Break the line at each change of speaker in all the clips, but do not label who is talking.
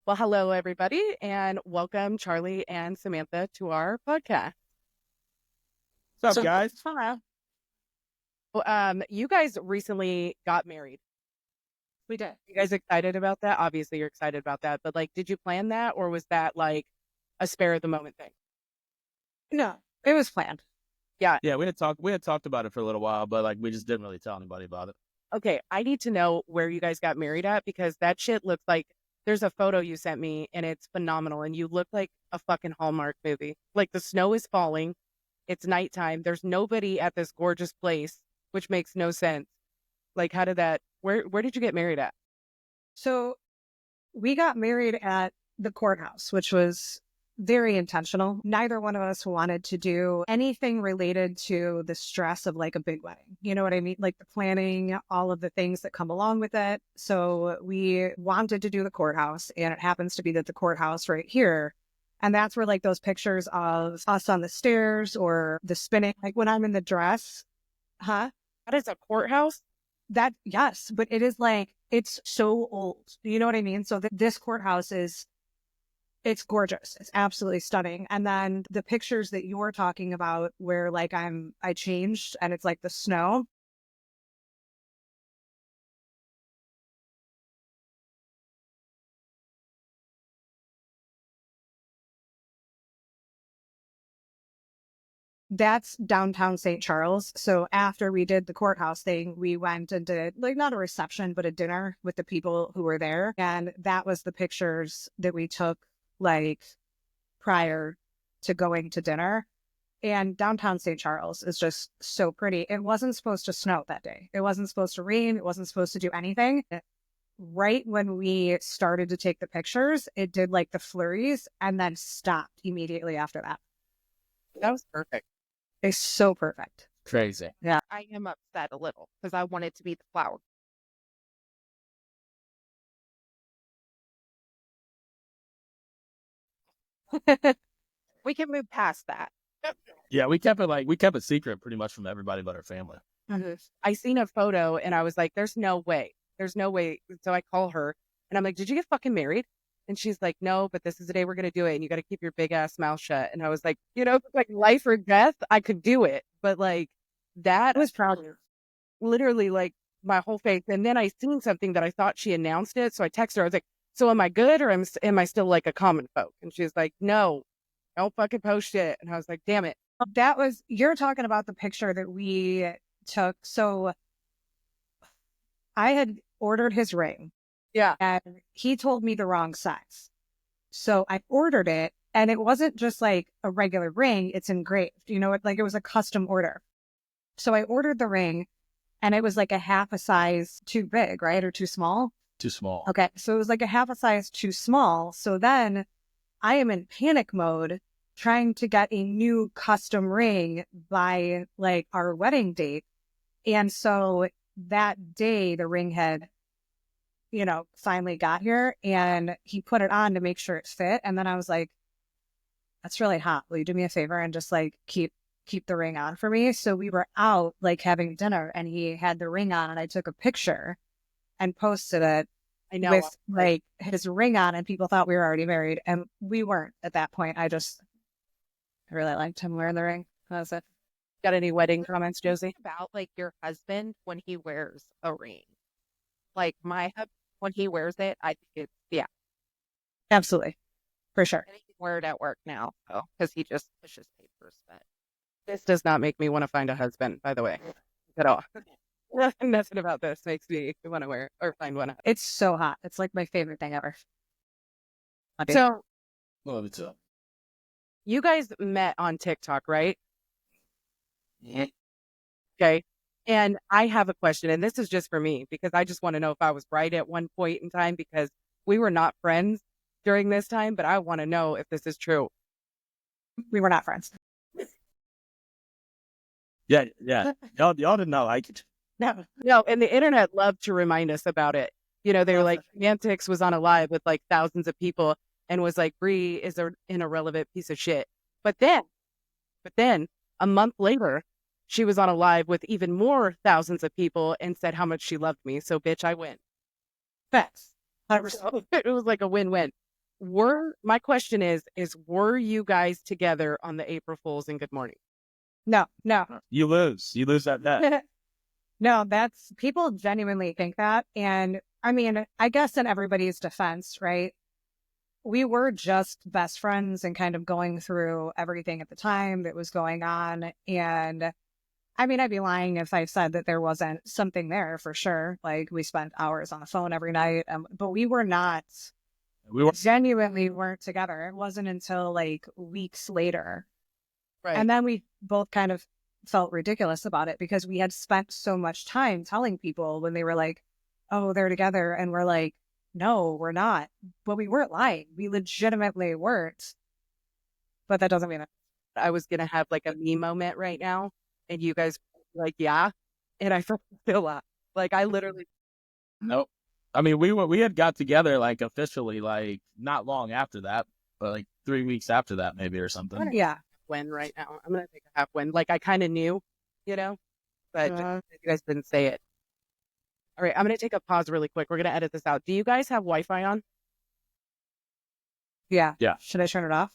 Well, hello, everybody, and welcome Charlie and Samantha to our podcast.
What's up, guys?
Hello. You guys recently got married.
We did.
You guys excited about that? Obviously, you're excited about that, but like, did you plan that, or was that like a spare of the moment thing?
No, it was planned.
Yeah.
Yeah, we had talked about it for a little while, but like we just didn't really tell anybody about it.
Okay, I need to know where you guys got married at because that shit looks like there's a photo you sent me and it's phenomenal, and you look like a fucking Hallmark movie. Like the snow is falling, it's nighttime. There's nobody at this gorgeous place, which makes no sense. Like, how did that? Where did you get married at?
So we got married at the courthouse, which was very intentional. Neither one of us wanted to do anything related to the stress of like a big wedding. You know what I mean? Like the planning, all of the things that come along with it. So we wanted to do the courthouse, and it happens to be that the courthouse right here. And that's where like those pictures of us on the stairs or the spinning, like when I'm in the dress, huh?
That is a courthouse.
That, yes, but it is like, it's so old. You know what I mean? So this courthouse it's gorgeous. It's absolutely stunning. And then the pictures that you're talking about where like I changed and it's like the snow. That's downtown St. Charles. So after we did the courthouse thing, we went and did like not a reception, but a dinner with the people who were there. And that was the pictures that we took like prior to going to dinner. And downtown St. Charles is just so pretty. It wasn't supposed to snow that day. It wasn't supposed to rain. It wasn't supposed to do anything. Right when we started to take the pictures, it did like the flurries and then stopped immediately after that.
That was perfect.
It's so perfect.
Crazy.
Yeah.
I am upset a little because I want it to be the flower. We can move past that.
Yeah, we kept it secret pretty much from everybody but our family.
I seen a photo and I was like, there's no way. There's no way. So I call her and I'm like, did you get fucking married? And she's like, no, but this is the day we're going to do it. And you got to keep your big ass mouth shut. And I was like, if it's like life or death, I could do it. But like that
I was proud of you.
literally like my whole face. And then I seen something that I thought she announced it. So I texted her. I was like, so am I good or am I still like a common folk? And she was like, no, don't fucking post it. And I was like, damn it.
You're talking about the picture that we took. So I had ordered his ring.
Yeah.
And he told me the wrong size. So I ordered it, and it wasn't just like a regular ring, it's engraved. It was a custom order. So I ordered the ring, and it was like a half a size too big, right? Or too small?
Too small.
Okay. So it was like a half a size too small. So then I am in panic mode trying to get a new custom ring by like our wedding date. And so that day, the ring had finally got here, and he put it on to make sure it fit. And then I was like, that's really hot. Will you do me a favor and just like keep the ring on for me? So we were out like having dinner, and he had the ring on, and I took a picture and posted it.
I know.
With like his ring on, and people thought we were already married, and we weren't at that point. I really liked him wearing the ring. That was it.
Got any wedding comments, Josie?
About like your husband when he wears a ring. Like my husband, when he wears it, I think it's,
Absolutely. For sure.
And he can wear it at work now because he just pushes papers. But
This does not make me want to find a husband, by the way, at all. Nothing about this makes me want to wear or find one.
It's so hot. It's like my favorite thing ever.
So
Love it too.
you guys met on TikTok, right?
Yeah.
Okay. And I have a question, and this is just for me because I just want to know if I was right at one point in time because we were not friends during this time, but I want to know if this is true.
We were not friends.
Yeah. Y'all did not like it.
No, and the internet loved to remind us about it. They were like, Samatiks was on a live with like thousands of people and was like, Bree is an irrelevant piece of shit. But then a month later, she was on a live with even more thousands of people and said how much she loved me. So, bitch, I win.
Facts.
So it was like a win-win. my question is were you guys together on the April Fools and Good Morning?
No.
You lose that bet.
No, that's people genuinely think that. And I mean, I guess in everybody's defense, right? We were just best friends and kind of going through everything at the time that was going on. And I mean, I'd be lying if I said that there wasn't something there for sure. Like we spent hours on the phone every night, but we were not,
We were
genuinely weren't together. It wasn't until like weeks later.
Right.
And then we both kind of felt ridiculous about it because we had spent so much time telling people when they were like, oh, they're together. And we're like, no, we're not. But we weren't lying. We legitimately weren't. But that doesn't mean it.
I was going to have like a me moment right now. And you guys were like, yeah. And I feel laugh. Like I literally.
Nope. I mean, we had got together like officially like not long after that, but like 3 weeks after that maybe or something.
Yeah.
Win right now. I'm going to take a half win. Like I kind of knew, but you guys didn't say it. All right. I'm going to take a pause really quick. We're going to edit this out. Do you guys have Wi-Fi on?
Yeah.
Yeah.
Should I turn it off?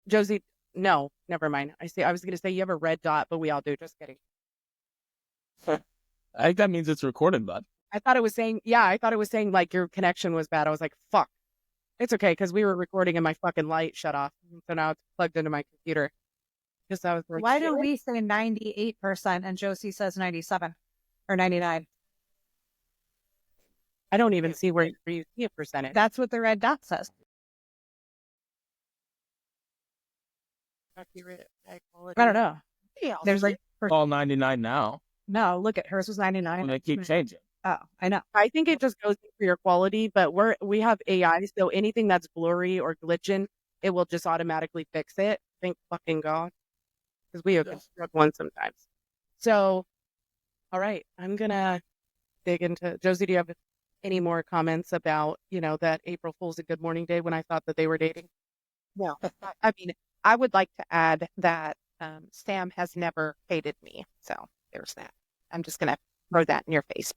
Josie, no, never mind. I was going to say you have a red dot, but we all do. Just kidding.
I think that means it's recorded, bud.
I thought it was saying like your connection was bad. I was like, fuck. It's okay because we were recording and my fucking light shut off. So now it's plugged into my computer. Just I was like,
why do we say 98% and Josie says 97 or 99?
I don't even see where you see a percentage.
That's what the red dot says.
Accurate, high quality.
I don't know.
Yeah,
There's like
All 99 now.
no, look at hers was 99.
And they keep changing.
Oh, I know.
I think it just goes for your quality, but we have AI, so anything that's blurry or glitching, it will just automatically fix it. Thank fucking God. Because we have construct one sometimes. So, all right, I'm gonna dig into Josie, do you have any more comments about, that April Fool's a Good Morning Day when I thought that they were dating?
No, I mean, I would like to add that Sam has never hated me. So there's that. I'm just going to throw that in your face.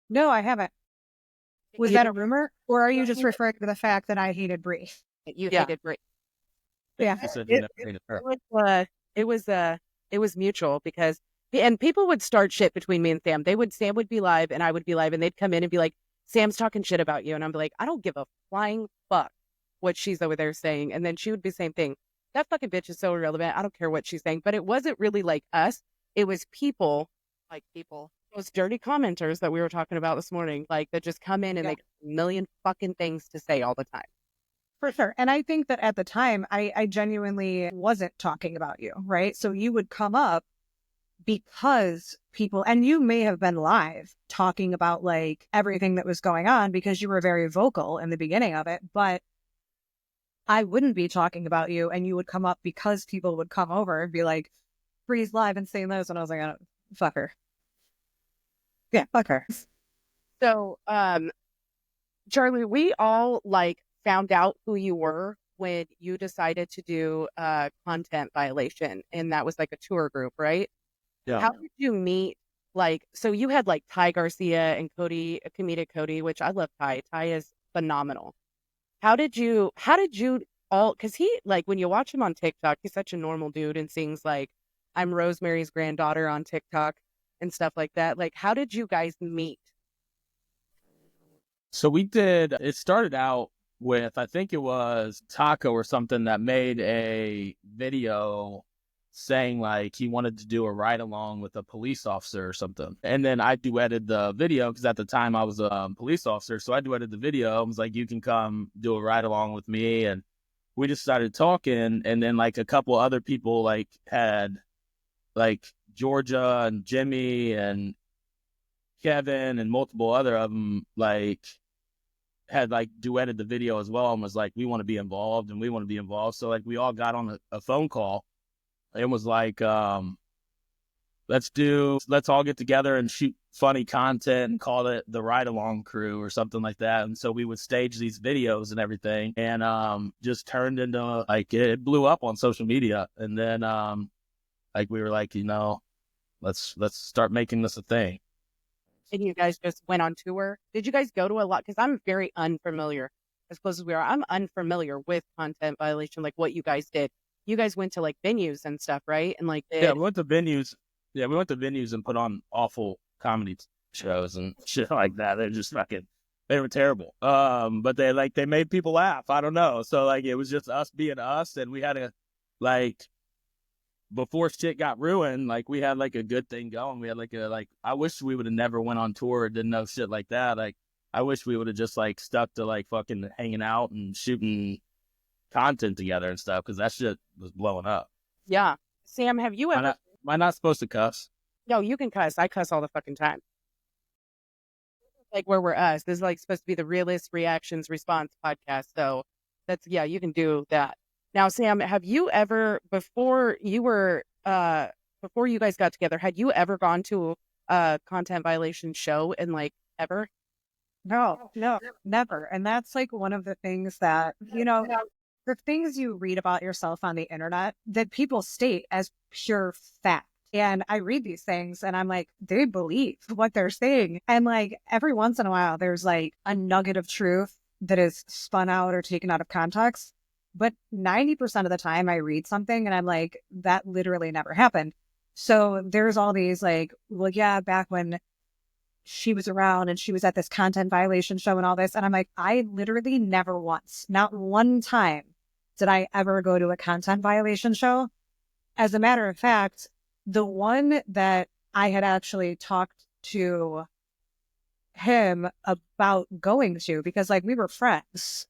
No, I haven't. Was that a rumor? Or are you just referring to the fact that I hated Bree?
You
Yeah.
hated Brie.
Yeah.
She said you never hated her.
It was mutual because, and people would start shit between me and Sam. Sam would be live and I would be live and they'd come in and be like, Sam's talking shit about you. And I'm like, I don't give a flying fuck what she's over there saying. And then she would be the same thing. That fucking bitch is so irrelevant. I don't care what she's saying. But it wasn't really like us. It was people, those dirty commenters that we were talking about this morning, like that just come in and they got a million fucking things to say all the time.
For sure. And I think that at the time, I genuinely wasn't talking about you, right? So you would come up because people, and you may have been live talking about like everything that was going on because you were very vocal in the beginning of it, but I wouldn't be talking about you and you would come up because people would come over and be like, Bree's live and saying this. And I was like, oh, fuck her. Yeah, fuck her.
So, Charlie, we all like found out who you were when you decided to do a content violation, and that was like a tour group, right?
Yeah.
How did you meet? Like, so you had like Ty Garcia and Cody, comedic Cody, which I love Ty. Ty is phenomenal. How did you all, because he, like, when you watch him on TikTok, he's such a normal dude and sings like, I'm Rosemary's Granddaughter on TikTok and stuff like that. Like, how did you guys meet?
So it started out with, I think it was Taco or something that made a video saying like he wanted to do a ride along with a police officer or something. And then I duetted the video because at the time I was a police officer. So I duetted the video. I was like, you can come do a ride along with me. And we just started talking. And then like a couple other people like had like Georgia and Jimmy and Kevin and multiple other of them like had like duetted the video as well and was like, we want to be involved and we want to be involved. So like we all got on a phone call and was like, let's all get together and shoot funny content and call it the Ride Along Crew or something like that. And so we would stage these videos and everything and just turned into like it blew up on social media. And then like we were like, let's start making this a thing.
and you guys just went on tour. Did you guys go to a lot? Because I'm very unfamiliar, as close as we are. I'm unfamiliar with content violation, like what you guys did. You guys went to like venues and stuff, right? And like
Yeah,
did
we went to venues. Yeah, we went to venues and put on awful comedy shows and shit like that. They're just fucking, they were terrible. But they made people laugh. I don't know. So like it was just us being us, and we had a like before shit got ruined. Like we had like a good thing going. We had like I wish we would have never went on tour or didn't know shit like that. Like I wish we would have just like stuck to like fucking hanging out and shooting content together and stuff, because that shit was blowing up.
yeah. Sam, have you ever?
Am I not supposed to cuss?
No, you can cuss. I cuss all the fucking time. Like where we're us. This is like supposed to be the realist reactions response podcast. So that's yeah, you can do that. Now, Sam, have you ever before you guys got together, had you ever gone to a content violation show and like ever?
No, never. And that's like one of the things that, the things you read about yourself on the internet that people state as pure fact. And I read these things and I'm like, they believe what they're saying. And like every once in a while, there's like a nugget of truth that is spun out or taken out of context. But 90% of the time I read something and I'm like, that literally never happened. So there's all these like, well, yeah, back when she was around and she was at this content violation show and all this. And I'm like, I literally never once, not one time did I ever go to a content violation show. As a matter of fact, the one that I had actually talked to him about going to, because like we were friends,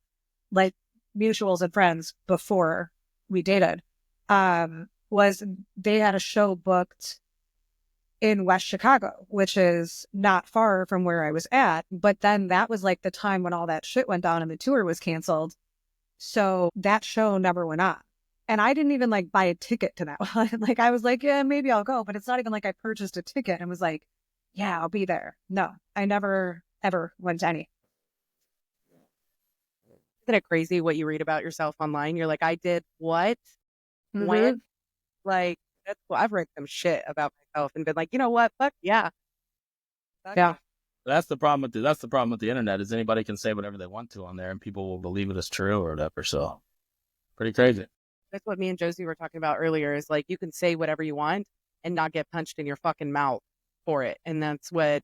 like mutuals and friends before we dated, was they had a show booked in West Chicago, which is not far from where I was at. But then that was like the time when all that shit went down and the tour was canceled. So that show never went on. And I didn't even like buy a ticket to that one. Like I was like, yeah, maybe I'll go. But it's not even like I purchased a ticket and was like, yeah, I'll be there. No, I never, ever went to any.
Isn't it crazy what you read about yourself online? You're like, I did what? When? Like, that's cool. I've read some shit about myself and been like, you know what? Fuck yeah.
Yeah.
That's the problem with the internet, is anybody can say whatever they want to on there and people will believe it as true or whatever. So pretty crazy.
That's what me and Josie were talking about earlier, is like you can say whatever you want and not get punched in your fucking mouth for it. And that's what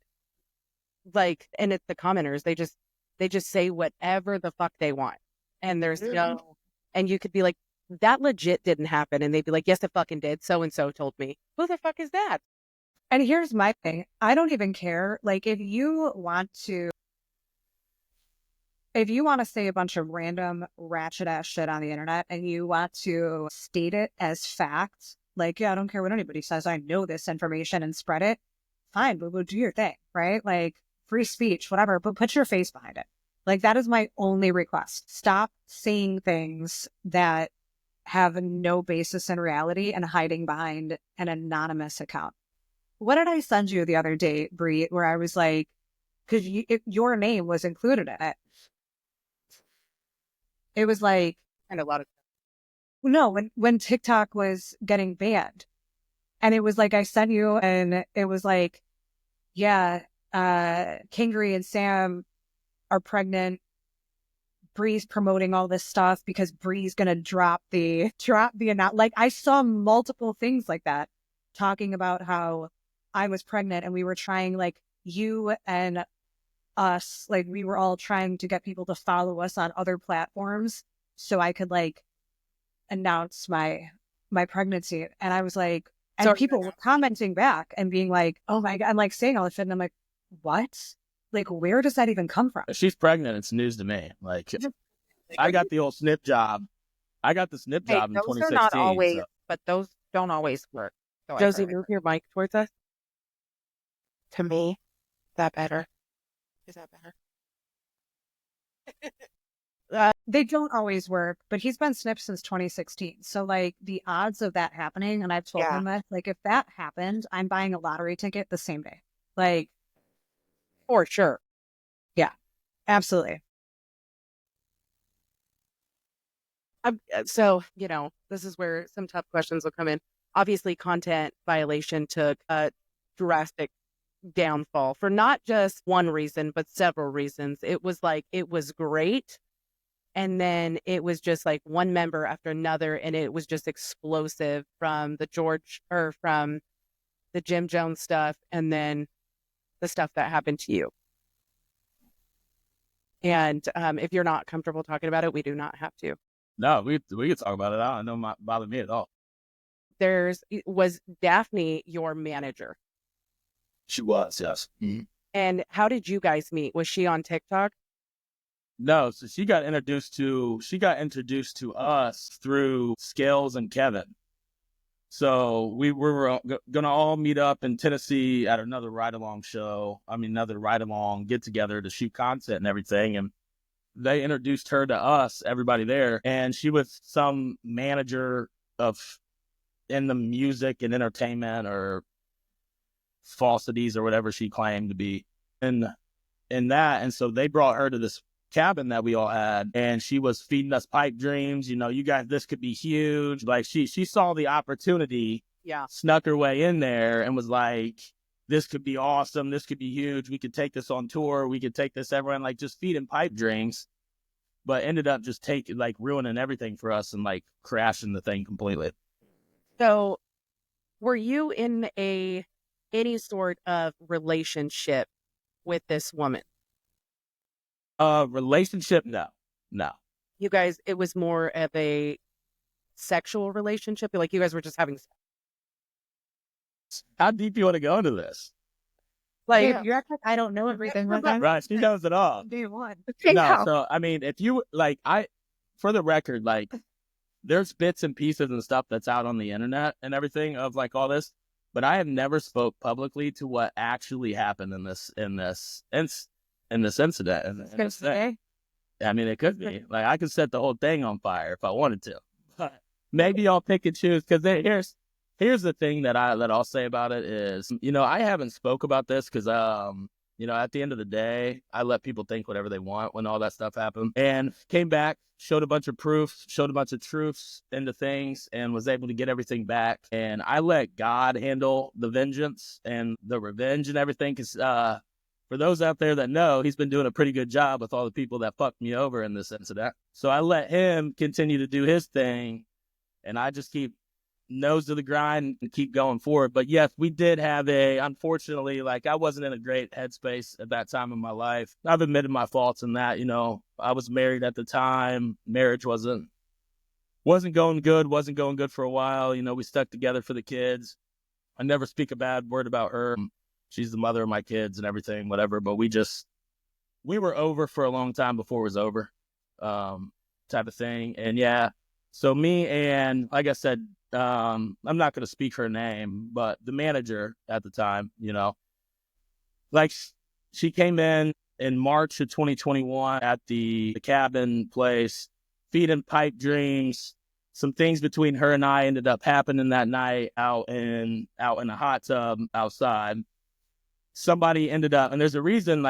like, and it's the commenters, they just say whatever the fuck they want. And there's no, and you could be like, that legit didn't happen. And they'd be like, yes, it fucking did. So and so told me. Who the fuck is that?
And here's my thing. I don't even care. Like if you want to say a bunch of random ratchet ass shit on the internet and you want to state it as fact, like, yeah, I don't care what anybody says. I know this information and spread it. Fine, but we'll do your thing, right? Like free speech, whatever, but put your face behind it. Like that is my only request. Stop saying things that have no basis in reality and hiding behind an anonymous account. What did I send you the other day, Bree, where I was like, because your name was included in it. It was like,
And a lot of
no, when TikTok was getting banned. And it was like, I sent you and it was like, yeah, Kingery and Sam are pregnant. Bree's promoting all this stuff because Bree's going to drop the amount. Like I saw multiple things like that talking about how I was pregnant and we were trying, like you and us, like we were all trying to get people to follow us on other platforms so I could like announce my pregnancy. And I was like, and
So-
people were commenting back and being like, oh my God, I'm like saying all this shit. And I'm like, what? Like, where does that even come from?
If she's pregnant, it's news to me. Like I got the old snip job. I got the snip
Hey,
job in
those
2016.
are not always,
so-
but those don't always work. So I've
Josie,
heard.
move your mic towards us.
To me, is that better? Is that better?
They don't always work, but he's been snipped since 2016. So like the odds of that happening, and I've told
Yeah.
him that, like if that happened, I'm buying a lottery ticket the same day. Like
For sure.
absolutely.
So, this is where some tough questions will come in. Obviously, content violation took a drastic downfall for not just one reason, but several reasons. It was like, it was great. And then it was just like one member after another. And it was just explosive from from the Jim Jones stuff. And then the stuff that happened to you. And if you're not comfortable talking about it, we do not have to.
No, we can talk about it. I don't know, bother me at all.
Was Daphne your manager?
She was, yes. Mm-hmm.
And how did you guys meet? Was she on TikTok?
No, so she got introduced to us through Scales and Kevin. So we were going to all meet up in Tennessee at another ride-along get-together to shoot content and everything. And they introduced her to us, everybody there. And she was some manager in the music and entertainment or falsities or whatever she claimed to be in that. And so they brought her to this cabin that we all had, and she was feeding us pipe dreams. You guys, this could be huge. Like she saw the opportunity, snuck her way in there and was like, this could be awesome. This could be huge. We could take this on tour. We could take this everyone, like just feeding pipe dreams, but ended up just ruining everything for us and like crashing the thing completely.
So were you in any sort of relationship with this woman?
Relationship? No.
You guys, it was more of a sexual relationship? Like you guys were just having sex?
How deep do you want to go into this?
Like, you act like I don't know everything.
Right, she knows it all.
Day one.
No, so, I mean, if you, for the record, there's bits and pieces and stuff that's out on the internet and everything of, all this, but I have never spoke publicly to what actually happened in this incident. I mean, it could be. I could set the whole thing on fire if I wanted to. But maybe I'll pick and choose, because here's the thing that I'll say about it is, I haven't spoke about this because, at the end of the day, I let people think whatever they want when all that stuff happened. And came back, showed a bunch of proofs, showed a bunch of truths into things, and was able to get everything back. And I let God handle the vengeance and the revenge and everything, because for those out there that know, he's been doing a pretty good job with all the people that fucked me over in this incident. So I let him continue to do his thing, and I just keep nose to the grind and keep going forward. But yes, we did have unfortunately, I wasn't in a great headspace at that time in my life. I've admitted my faults in that. I was married at the time. Marriage wasn't going good for a while. We stuck together for the kids. I never speak a bad word about her. She's the mother of my kids and everything, whatever. But we were over for a long time before it was over, type of thing. And yeah, so me and, like I said, I'm not going to speak her name, but the manager at the time, she came in March of 2021 at the cabin place, feeding pipe dreams. Some things between her and I ended up happening that night out in a hot tub outside. Somebody ended up, and there's a reason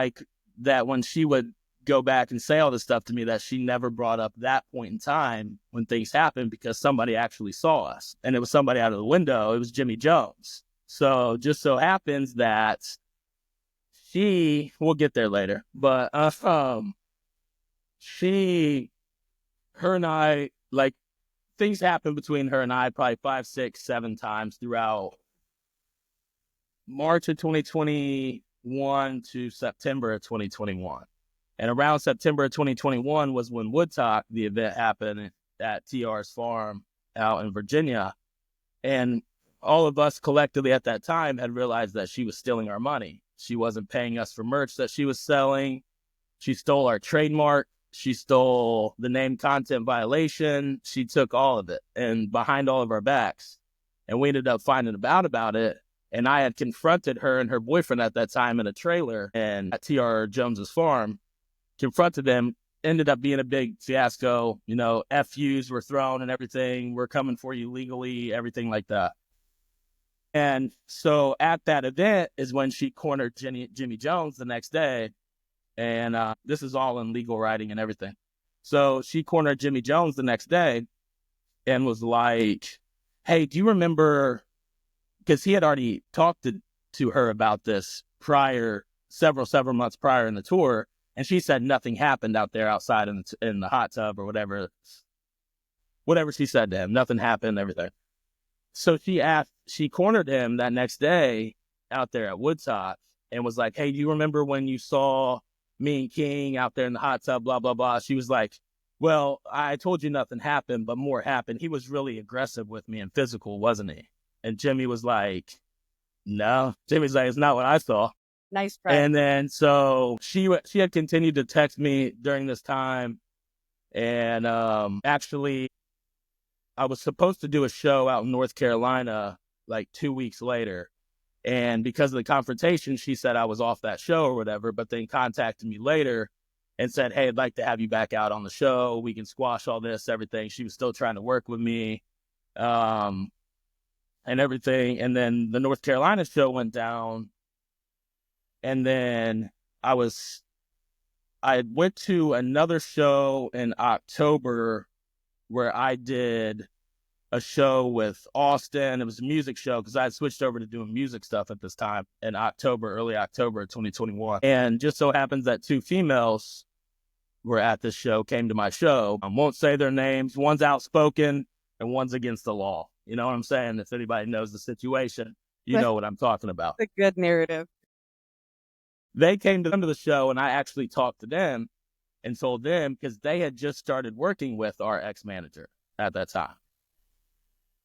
that when she would go back and say all this stuff to me, that she never brought up that point in time when things happened, because somebody actually saw us, and it was somebody out of the window. It was Jimmy Jones. So just so happens that we'll get there later, but her and I, things happened between her and I probably 5, 6, 7 times throughout March of 2021 to September of 2021. And around September of 2021 was when Woodtalk, the event, happened at TR's farm out in Virginia. And all of us collectively at that time had realized that she was stealing our money. She wasn't paying us for merch that she was selling. She stole our trademark. She stole the name content violation. She took all of it, and behind all of our backs. And we ended up finding out about it. And I had confronted her and her boyfriend at that time in a trailer and at TR Jones's farm. Confronted them, ended up being a big fiasco. FUs were thrown and everything. We're coming for you legally, everything like that. And so at that event is when she cornered Jimmy Jones the next day. And this is all in legal writing and everything. So she cornered Jimmy Jones the next day and was like, hey, do you remember, because he had already talked to her about this prior, several months prior in the tour. And she said nothing happened out there outside in the hot tub or whatever she said to him. Nothing happened, everything. So she cornered him that next day out there at Woodtop and was like, hey, do you remember when you saw me and King out there in the hot tub, blah, blah, blah. She was like, well, I told you nothing happened, but more happened. He was really aggressive with me and physical, wasn't he? And Jimmy was like, no. Jimmy's like, it's not what I saw.
Nice try.
And then so she had continued to text me during this time. And actually, I was supposed to do a show out in North Carolina like 2 weeks later. And because of the confrontation, she said I was off that show or whatever, but then contacted me later and said, hey, I'd like to have you back out on the show. We can squash all this, everything. She was still trying to work with me and everything. And then the North Carolina show went down. And then I went to another show in October where I did a show with Austin. It was a music show because I had switched over to doing music stuff at this time in early October of 2021. And just so happens that two females were at this show, came to my show. I won't say their names. One's outspoken and one's against the law. You know what I'm saying? If anybody knows the situation, you know what I'm talking about.
It's a good narrative.
They came to the show and I actually talked to them and told them because they had just started working with our ex-manager at that time.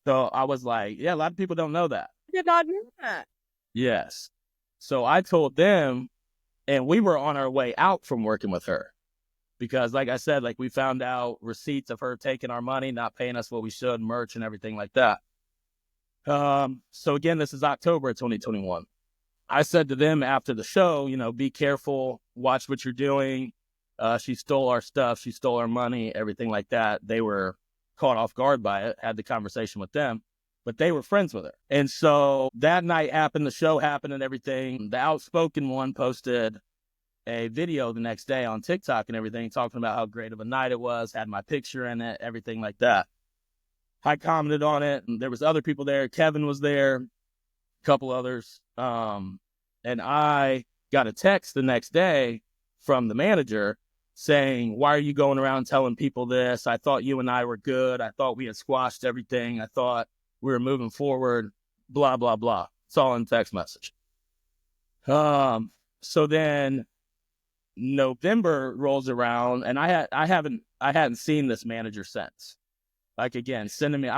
So I was like, yeah, a lot of people don't know that.
I did not know that.
Yes. So I told them, and we were on our way out from working with her because, like I said, like we found out receipts of her taking our money, not paying us what we should, merch and everything like that. So again, this is October of 2021. I said to them after the show, you know, be careful, watch what you're doing. She stole our stuff. She stole our money, everything like that. They were caught off guard by it, had the conversation with them, but they were friends with her. And so that night happened, the show happened and everything. The outspoken one posted a video the next day on TikTok and everything, talking about how great of a night it was, had my picture in it, everything like that. I commented on it, and there was other people there. Kevin was there, a couple others. And I got a text the next day from the manager saying, why are you going around telling people this? I thought you and I were good. I thought we had squashed everything. I thought we were moving forward, blah, blah, blah. It's all in text message. So then November rolls around and I hadn't seen this manager since. Like again, sending me,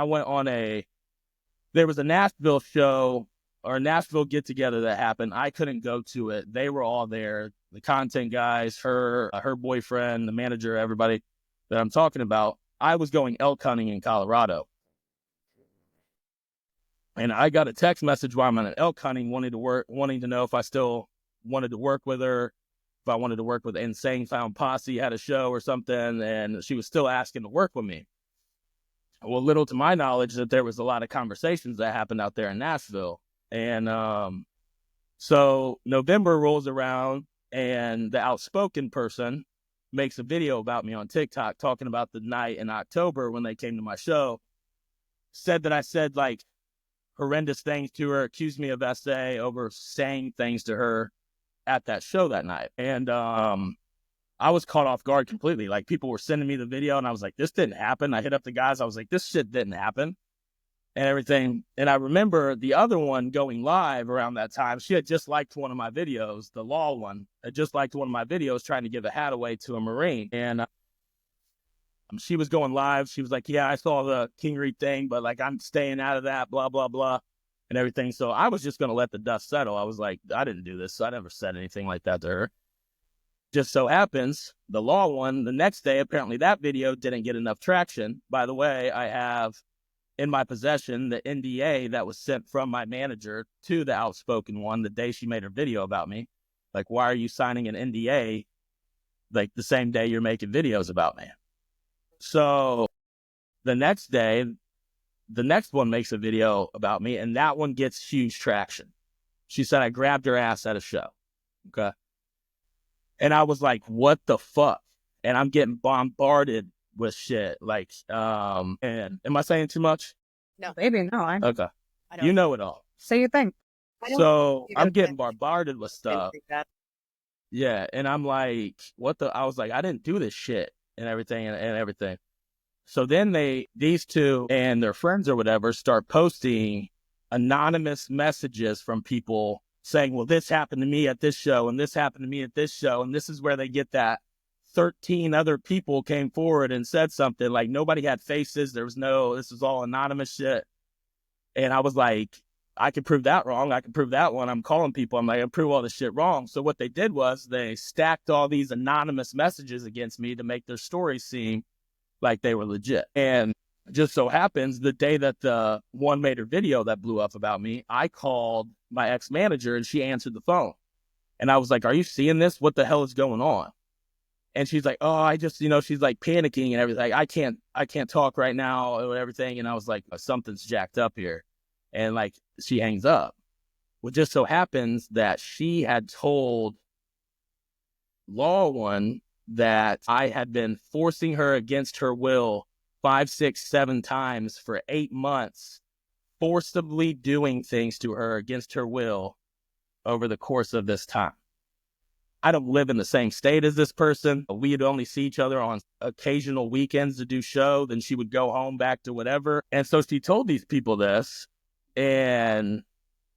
there was a Nashville show or a Nashville get together that happened. I couldn't go to it. They were all there. The content guys, her boyfriend, the manager, everybody that I'm talking about. I was going elk hunting in Colorado. And I got a text message while I'm on an elk hunting wanting to know if I still wanted to work with her, if I wanted to work with Insane Found Posse, had a show or something, and she was still asking to work with me. Well, little to my knowledge that there was a lot of conversations that happened out there in Nashville. And so November rolls around and the outspoken person makes a video about me on TikTok talking about the night in October when they came to my show, said that I said like horrendous things to her, accused me of SA over saying things to her at that show that night. And I was caught off guard completely. Like people were sending me the video and I was like, this didn't happen. I hit up the guys. I was like, this shit didn't happen. And everything. And I remember the other one going live around that time. She had just liked one of my videos, the law one, had just liked one of my videos trying to give a hat away to a Marine. And she was going live. She was like, yeah, I saw the Kingery thing, but like, I'm staying out of that, blah, blah, blah, and everything. So I was just going to let the dust settle. I was like, I didn't do this. So I never said anything like that to her. Just so happens, the law one, the next day, apparently that video didn't get enough traction. By the way, I have in my possession the NDA that was sent from my manager to the outspoken one the day she made her video about me. Like, why are you signing an NDA like the same day you're making videos about me? So the next day, the next one makes a video about me, and that one gets huge traction. She said I grabbed her ass at a show. Okay. And I was like, what the fuck? And I'm getting bombarded with shit. Like, and am I saying too much?
No.
Baby, no.
Okay.
I don't.
You know it all.
Say your thing.
So
You
I'm
gotta
getting bombarded with stuff.
think that.
Yeah. And I'm like, I was like, I didn't do this shit and everything and everything. So then these two and their friends or whatever start posting anonymous messages from people saying, well, this happened to me at this show and this happened to me at this show. And this is where they get that 13 other people came forward and said something. Like nobody had faces. This was all anonymous shit. And I was like, I can prove that wrong. I can prove that one. I'm calling people. I'm like, I prove all this shit wrong. So what they did was they stacked all these anonymous messages against me to make their story seem like they were legit. And just so happens the day that the one made her video that blew up about me, I called my ex-manager and she answered the phone. And I was like, are you seeing this? What the hell is going on? And she's like, oh, I just, she's like panicking and everything. I can't talk right now and everything. And I was like, something's jacked up here. And like, she hangs up. Well, just so happens that she had told Law One that I had been forcing her against her will 5, 6, 7 times for 8 months, forcibly doing things to her against her will over the course of this time. I don't live in the same state as this person. We'd only see each other on occasional weekends to do show. Then she would go home back to whatever. And so she told these people this, and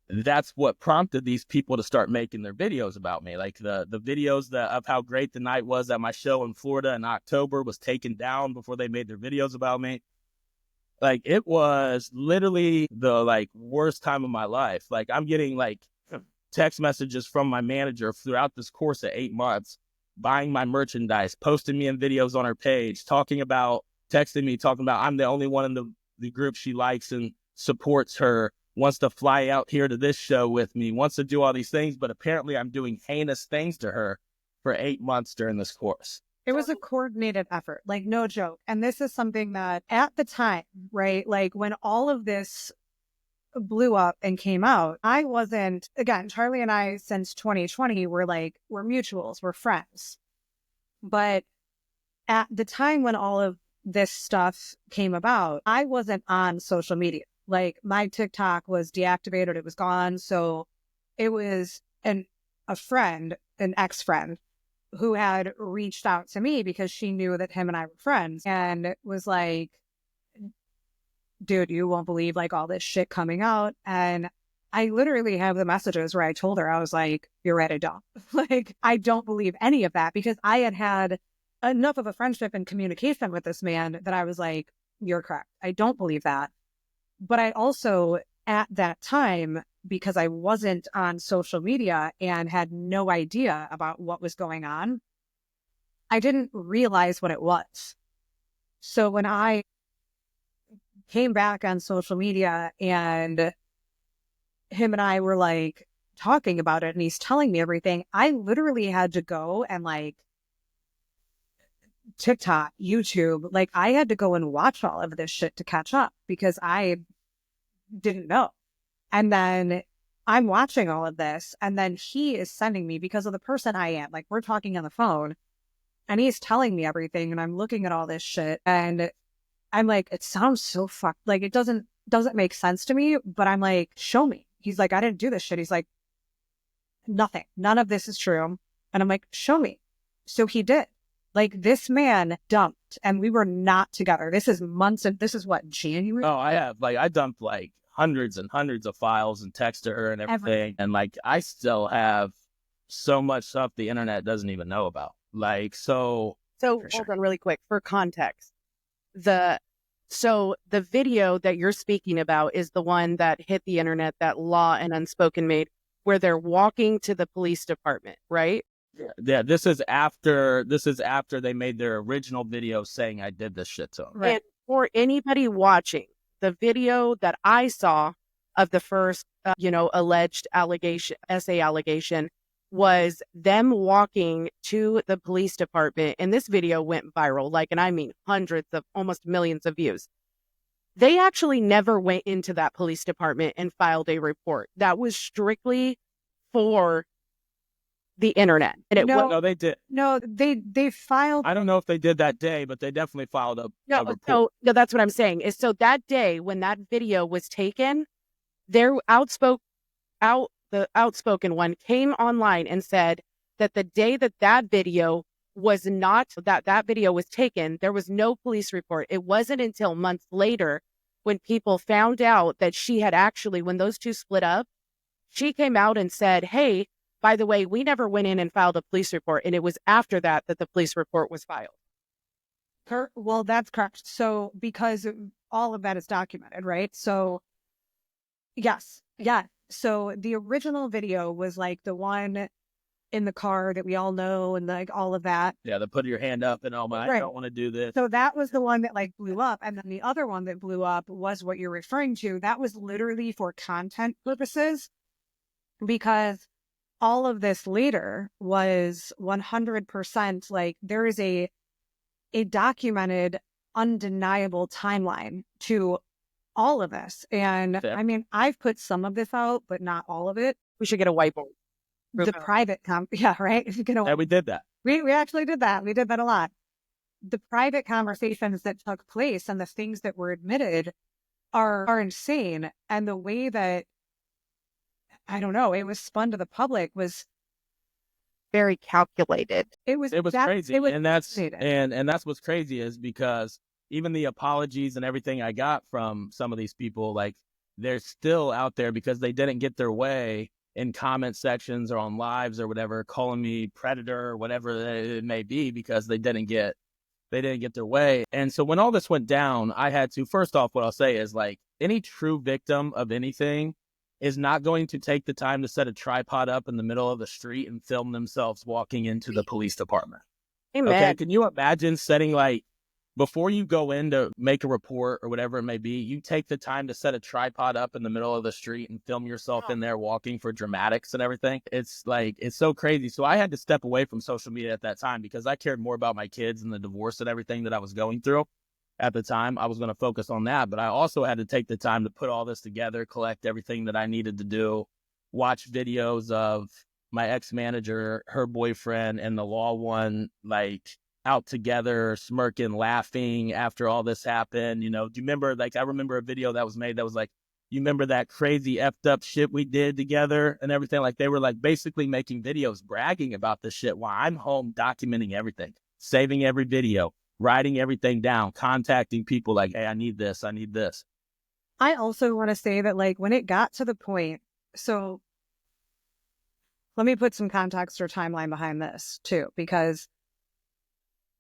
that's what prompted these people to start making their videos about me. Like the videos of how great the night was at my show in Florida in October was taken down before they made their videos about me. Like it was literally the worst time of my life. Like I'm getting text messages from my manager throughout this course of 8 months, buying my merchandise, posting me in videos on her page, texting me, talking about I'm the only one in the group she likes and supports her, wants to fly out here to this show with me, wants to do all these things, but apparently I'm doing heinous things to her for 8 months during this course.
It was a coordinated effort, like no joke. And this is something that at the time, right, like when all of this blew up and came out, I wasn't, again, Charlie and I since 2020 we're mutuals, we're friends. But at the time when all of this stuff came about, I wasn't on social media. Like my TikTok was deactivated, it was gone. So it was a friend, an ex-friend, who had reached out to me because she knew that him and I were friends and was like, dude, you won't believe all this shit coming out. And I literally have the messages where I told her, I was like, you're right, I don't. I don't believe any of that because I had enough of a friendship and communication with this man that I was like, you're correct. I don't believe that. But I also, at that time, because I wasn't on social media and had no idea about what was going on, I didn't realize what it was. So when I came back on social media and him and I were talking about it and he's telling me everything, I literally had to go and TikTok, YouTube, I had to go and watch all of this shit to catch up because I didn't know. And then I'm watching all of this and then he is sending me, because of the person I am, we're talking on the phone and he's telling me everything and I'm looking at all this shit and I'm like, it sounds so fucked. It doesn't make sense to me, but I'm like, show me. He's like, I didn't do this shit. He's like, nothing. None of this is true. And I'm like, show me. So he did. This man dumped and we were not together. This is months and this is what, January?
Oh, I have. I dumped hundreds and hundreds of files and text to her and everything. And I still have so much stuff the internet doesn't even know about. So
hold on really quick for context. The video that you're speaking about is the one that hit the internet that Law and Unspoken made, where they're walking to the police department, right?
Yeah, this is after they made their original video saying I did this shit to them.
Right. And for anybody watching, the video that I saw of the first, alleged essay allegation was them walking to the police department. And this video went viral, and I mean hundreds of, almost millions of views. They actually never went into that police department and filed a report. That was strictly for the internet. And
no, they did.
No, they filed.
I don't know if they did that day, but they definitely filed a report.
No, that's what I'm saying. Is so that day when that video was taken, their outspoken the outspoken one came online and said that the day that video was not, that video was taken, there was no police report. It wasn't until months later when people found out that she had actually, when those two split up, she came out and said, hey, by the way, we never went in and filed a police report. And it was after that the police report was filed.
Well, that's correct. So because all of that is documented, right? So yes. Yeah. So the original video was like the one in the car that we all know and like all of that.
Yeah, the put your hand up and I don't want to do this.
So that was the one that like blew up. And then the other one that blew up was what you're referring to. That was literally for content purposes, because all of this later was 100% like there is a documented, undeniable timeline to all of this. And I mean, I've put some of this out, but not all of it.
We should get a whiteboard.
The private yeah, right.
Yeah, we did that.
We actually did that. We did that a lot. The private conversations that took place and the things that were admitted are insane. And the way that, I don't know, it was spun to the public was
very calculated.
It was crazy. And that's what's crazy is because even the apologies and everything I got from some of these people, like they're still out there because they didn't get their way in comment sections or on lives or whatever, calling me predator or whatever it may be because they didn't get their way. And so when all this went down, I had to, first off, what I'll say is like any true victim of anything is not going to take the time to set a tripod up in the middle of the street and film themselves walking into the police department.
Amen.
Okay, can you imagine setting like, before you go in to make a report or whatever it may be, you take the time to set a tripod up in the middle of the street and film yourself in there walking for dramatics and everything. It's like, it's so crazy. So I had to step away from social media at that time because I cared more about my kids and the divorce and everything that I was going through at the time. I was going to focus on that, but I also had to take the time to put all this together, collect everything that I needed to do, watch videos of my ex-manager, her boyfriend, and the law one, like, out together, smirking, laughing after all this happened. You know, do you remember, like, I remember a video that was made that was like, you remember that crazy effed up shit we did together and everything? Like, they were like basically making videos bragging about this shit while I'm home documenting everything, saving every video, writing everything down, contacting people like, hey, I need this.
I also want to say that, like, when it got to the point, so let me put some context or timeline behind this too, because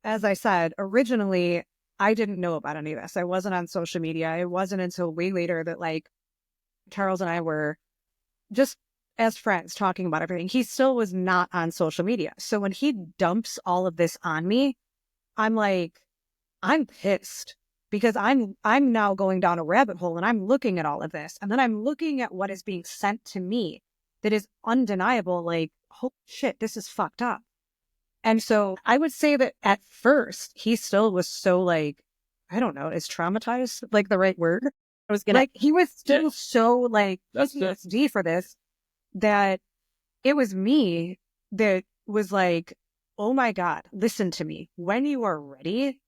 as I said, originally, I didn't know about any of this. I wasn't on social media. It wasn't until way later that, like, Charles and I were just as friends talking about everything. He still was not on social media. So when he dumps all of this on me, I'm like, I'm pissed because I'm now going down a rabbit hole and I'm looking at all of this. And then I'm looking at what is being sent to me that is undeniable. Like, holy shit, this is fucked up. And so I would say that at first he still was so, like, I don't know, is traumatized like the right word?
I was gonna,
like, he was still so like PTSD for this that it was me that was like, oh my God, listen to me. When you are ready,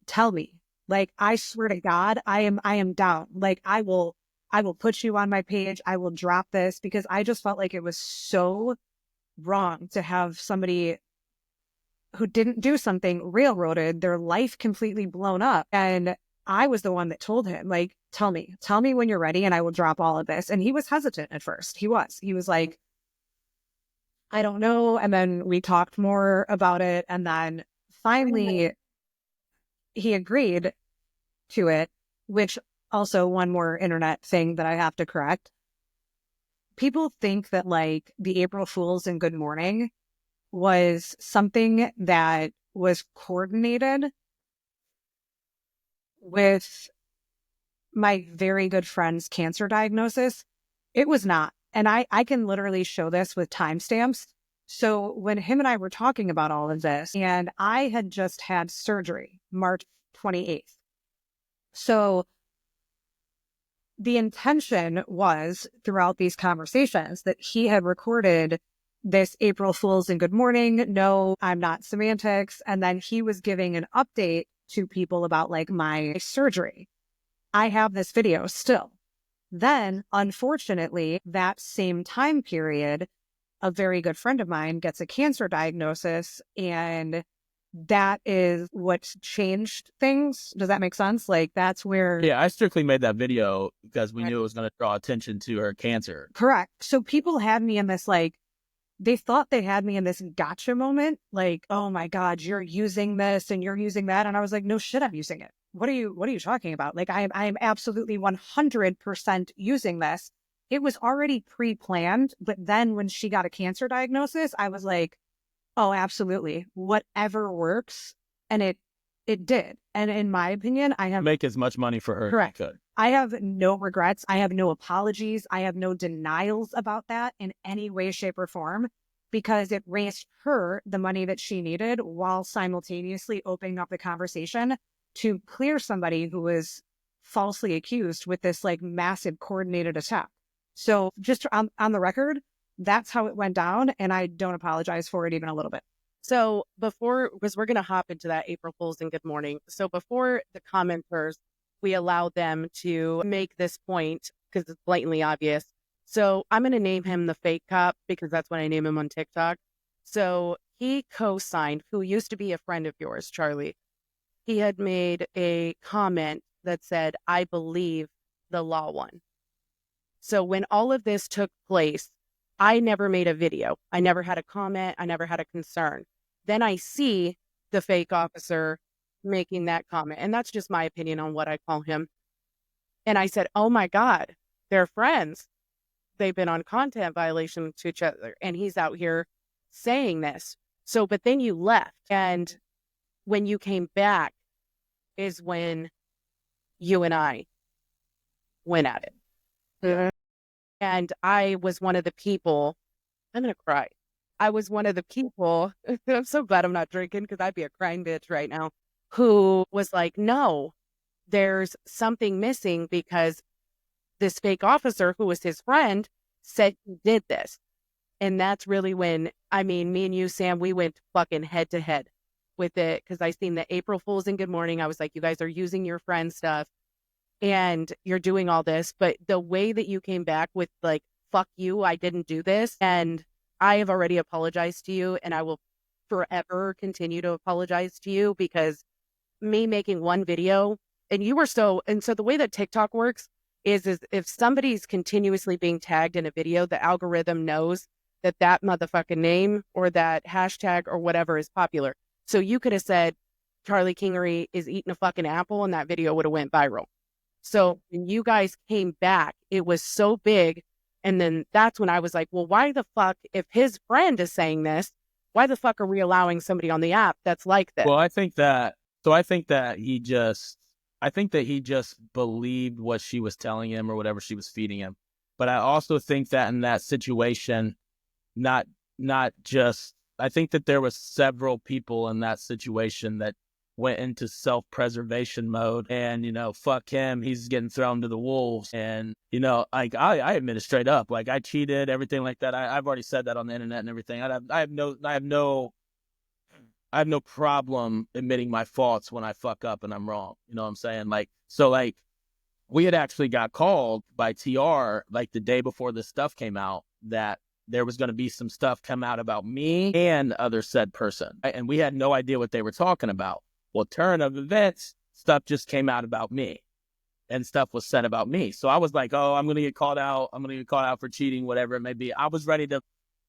tell me. Like, I swear to God, I am down. Like, I will put you on my page. I will drop this because I just felt like it was so wrong to have somebody who didn't do something railroaded, their life completely blown up. And I was the one that told him, like, tell me when you're ready and I will drop all of this. And he was hesitant at first. He was like, I don't know. And then we talked more about it. And then finally he agreed to it, which also one more internet thing that I have to correct. People think that, like, the April Fools and Good Morning was something that was coordinated with my very good friend's cancer diagnosis. It was not. And I can literally show this with timestamps. So when him and I were talking about all of this, and I had just had surgery March 28th. So the intention was throughout these conversations that he had recorded this April Fools and Good Morning. No, I'm not Samatiks. And then he was giving an update to people about, like, my surgery. I have this video still. Then, unfortunately, that same time period, a very good friend of mine gets a cancer diagnosis, and that is what changed things. Does that make sense? Like, that's where.
Yeah, I strictly made that video because we knew it was going to draw attention to her cancer.
Correct. So people had me in this, like, they thought they had me in this gotcha moment. Like, oh my God, you're using this and you're using that. And I was like, no shit, I'm using it. What are you talking about? Like, I'm absolutely 100% using this. It was already pre-planned. But then when she got a cancer diagnosis, I was like, oh, absolutely. Whatever works. And it did. And in my opinion, I have
Make as much money for her
correct.
as you could.
I have no regrets. I have no apologies. I have no denials about that in any way, shape, or form, because it raised her the money that she needed while simultaneously opening up the conversation to clear somebody who was falsely accused with this like massive coordinated attack. So just on the record, that's how it went down. And I don't apologize for it even a little bit.
So because we're going to hop into that April Fool's and good morning. So before the commenters, we allow them to make this point because it's blatantly obvious. So I'm going to name him the fake cop because that's what I name him on TikTok. So he co-signed, who used to be a friend of yours, Charlie. He had made a comment that said, I believe the law won. So when all of this took place, I never made a video. I never had a comment. I never had a concern. Then I see the fake officer making that comment. And that's just my opinion on what I call him. And I said, oh my God, they're friends. They've been on content violation to each other. And he's out here saying this. So, but then you left. And when you came back is when you and I went at it.
Mm-hmm.
And I was one of the people, I'm going to cry. I was one of the people, I'm so glad I'm not drinking because I'd be a crying bitch right now, who was like, no, there's something missing because this fake officer who was his friend said he did this. And that's really when, I mean, me and you, Sam, we went fucking head to head with it because I seen the April Fool's and Good Morning. I was like, you guys are using your friend stuff and you're doing all this. But the way that you came back with like, fuck you, I didn't do this. And I have already apologized to you and I will forever continue to apologize to you because me making one video and you were so the way that TikTok works is if somebody's continuously being tagged in a video, the algorithm knows that motherfucking name or that hashtag or whatever is popular. So you could have said Charlie Kingery is eating a fucking apple and that video would have went viral. So when you guys came back, it was so big. And then that's when I was like, well, why the fuck, if his friend is saying this, why the fuck are we allowing somebody on the app that's like this?
Well, I think that he just believed what she was telling him or whatever she was feeding him. But I also think that in that situation, not just, I think that there was several people in that situation that went into self-preservation mode and, you know, fuck him, he's getting thrown to the wolves. And, you know, like I admit it straight up, like I cheated, everything like that. I've already said that on the internet and everything. I have no problem admitting my faults when I fuck up and I'm wrong. You know what I'm saying? Like, so like we had actually got called by TR like the day before this stuff came out that there was going to be some stuff come out about me and other said person. And we had no idea what they were talking about. Well, turn of events, stuff just came out about me and stuff was said about me. So I was like, oh, I'm going to get called out. I'm going to get called out for cheating, whatever it may be. I was ready to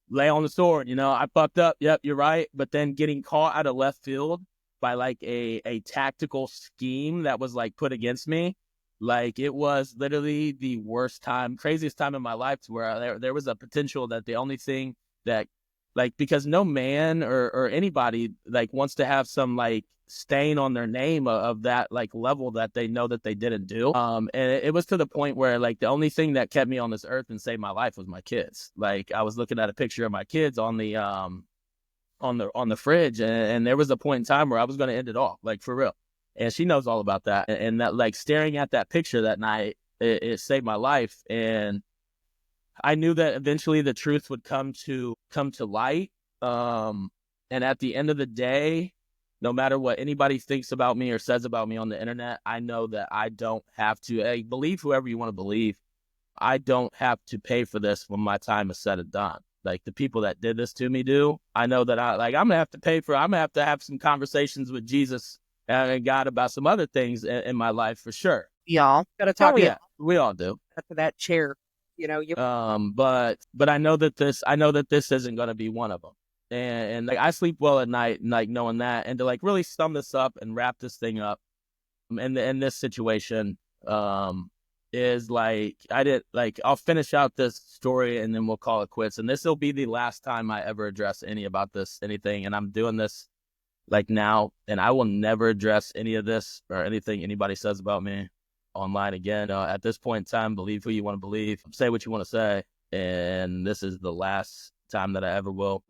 lay on the sword. You know, I fucked up. Yep, you're right. But then getting caught out of left field by like a tactical scheme that was like put against me. Like it was literally the worst time, craziest time in my life to where there was a potential that the only thing that like, because no man or anybody like wants to have some like stain on their name of that like level that they know that they didn't do. And it was to the point where like the only thing that kept me on this earth and saved my life was my kids. Like I was looking at a picture of my kids on the fridge and there was a point in time where I was going to end it all, like for real. And she knows all about that. And that like staring at that picture that night, it saved my life. And I knew that eventually the truth would come to light. And at the end of the day, no matter what anybody thinks about me or says about me on the internet, I know that I don't have to believe whoever you want to believe. I don't have to pay for this when my time is said and done. Like the people that did this to me do. I know that I'm gonna have to pay for. I'm gonna have to have some conversations with Jesus and God about some other things in my life for sure.
Y'all.
Gotta talk
Oh, yeah.
Yeah, we all do.
to that chair. You know, you
But I know that this isn't gonna be one of them. And like I sleep well at night, and like knowing that, and to like really sum this up and wrap this thing up, in this situation, is like I'll finish out this story and then we'll call it quits. And this will be the last time I ever address anything. And I'm doing this like now, and I will never address any of this or anything anybody says about me online again. At this point in time, believe who you want to believe, say what you want to say, and this is the last time that I ever will.